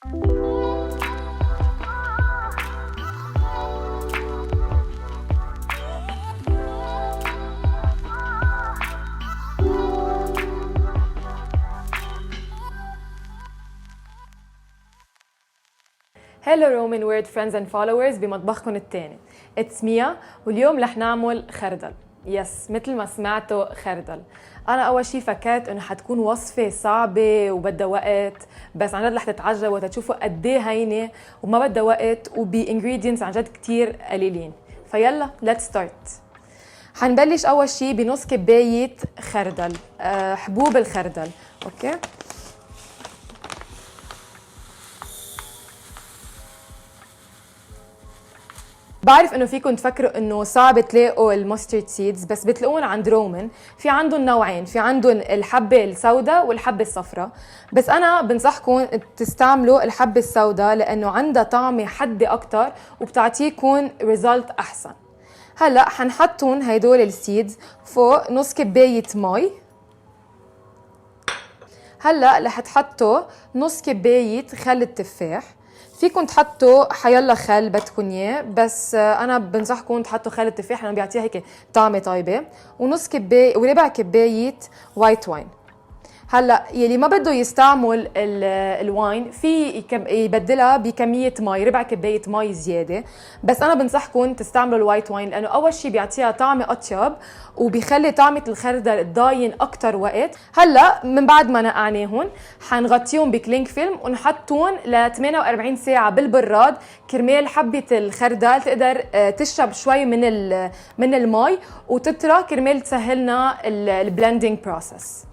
Hello Roman Word friends and followers بمطبخكم الثاني. It's Mia واليوم رح نعمل خردل. يس مثل ما سمعتوا خردل. أنا أول شي فكرت إنه حتكون وصفة صعبة وبدها وقت، بس عن جد رح تتعجبوا وتشوفوا قد إيه هينة وما بدها وقت وبingredients عن جد كتير قليلين. فيلا let's start. حنبلش أول شي بنص كباية خردل، حبوب الخردل، أوكي؟ بعرف انه فيكم تفكروا انه صعب تلاقوا الماسترد سيدز، بس بتلاقون عند رومان. في عندهم نوعين، في عندهم الحبه السوداء والحبه الصفراء، بس انا بنصحكم تستعملوا الحبه السوداء لانه عندها طعمه حده اكثر وبتعطيكم ريزلت احسن. هلا حنحطهم هدول السيدز فوق نص كبايه مي. هلا رح تحطوا نص كبايه خل التفاح. فيكم تحطوا حيلا خل بدكم اياه، بس انا بنصحكم تحطوا خل التفاح لانه بيعطيها هيك طعمه طيبه، ونص كبايه وربع كبايه وايت واين. هلا يلي ما بده يستعمل الواين في يبدلها بكميه مي، ربع كبايه مي زياده، بس انا بنصحكم تستعملوا الوايت واين لانه اول شيء بيعطيها طعمه اطيب وبيخلي طعمه الخردل تضاين اكثر وقت. هلا من بعد ما نقعناهم حنغطيهم بكلينج فيلم ونحطهم ل 48 ساعه بالبراد كرمال حبه الخردل تقدر تشرب شوي من المي وتطرى كرمال تسهلنا البلندنج بروسس.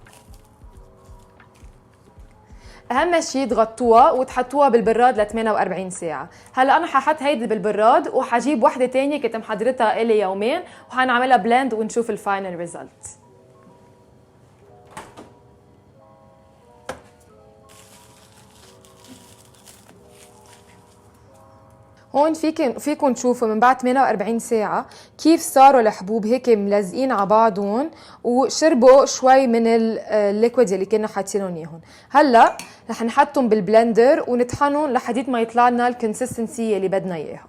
اهم شيء تغطوها وتحطوها بالبراد ل 48 ساعه. هلا انا ححط هيدي بالبراد وحجيب وحده ثانيه كنت محضرتها الي يومين وحنعملها بلند ونشوف الفاينل ريزلت. هون فيكم تشوفوا من بعد 48 ساعة كيف صاروا الحبوب هيك ملزقين على بعضهم وشربوا شوي من الليكويد اللي كنا حاطينهم اياهم. هلا رح نحطهم بالبلندر ونطحنهم لحديت ما يطلع لنا الكونسستنسي اللي بدنا اياها.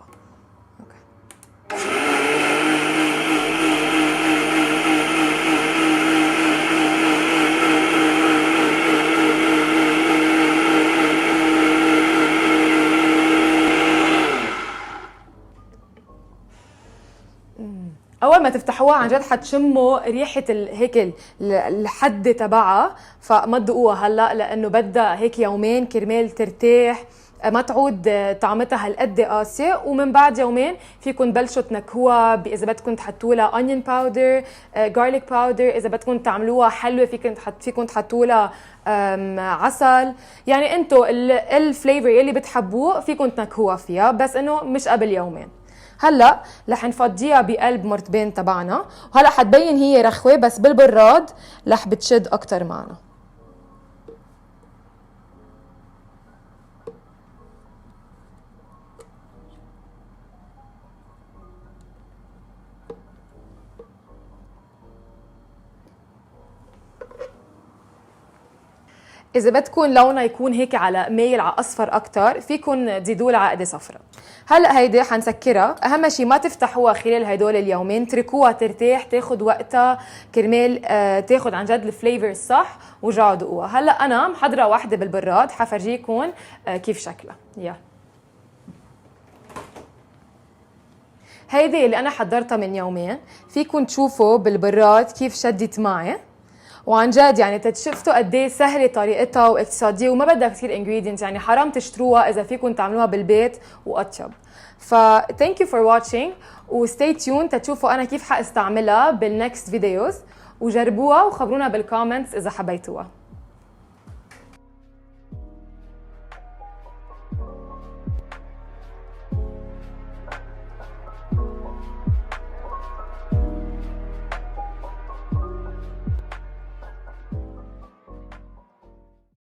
اول ما تفتحوها عن جد حتشموا ريحه هيك الحده تبعها، فما تدقوها هلا لانه بدها هيك يومين كرمال ترتاح، ما تعود طعمتها هالقد قاسيه، ومن بعد يومين فيكم تبلشوا تنكهوها اذا بدكم تحطوا لها اونيون باودر، جارليك باودر، اذا بدكم تعملوها حلوه فيكم تحطوا لها عسل، يعني انتم الفليفر يلي بتحبوه فيكم تنكهوها فيها، بس انه مش قبل يومين. هلا رح نفضيها بقلب مرتبين تبعنا، وهلا حتبين هي رخوه بس بالبراد رح بتشد اكثر معنا. إذا بدكم لونها يكون هيك على مايل على أصفر أكتر فيكم تزيدوا لها عقدة صفراء. هلأ هيدي حنسكرها، أهم شي ما تفتحوها خلال هيدول اليومين، تركوها ترتاح تاخد وقتها كرمال تاخد عن جد الفليفر الصح ورجعوا دقوها. هلأ أنا محضرة واحدة بالبراد حفرجيكم كيف شكلها. هيدي اللي أنا حضرتها من يومين، فيكم تشوفوا بالبراد كيف شدت معي، وعن جد يعني تشفتوا قد ايه سهله طريقتها واقتصاديه وما بدها كثير انجريدينتس، يعني حرام تشتروها اذا فيكم تعملوها بالبيت واطيب. ف thank you for watching وستي تيون تشوفوا انا كيف حاستعملها بالنكست فيديوز، وجربوها وخبرونا بالكومنتس اذا حبيتوها.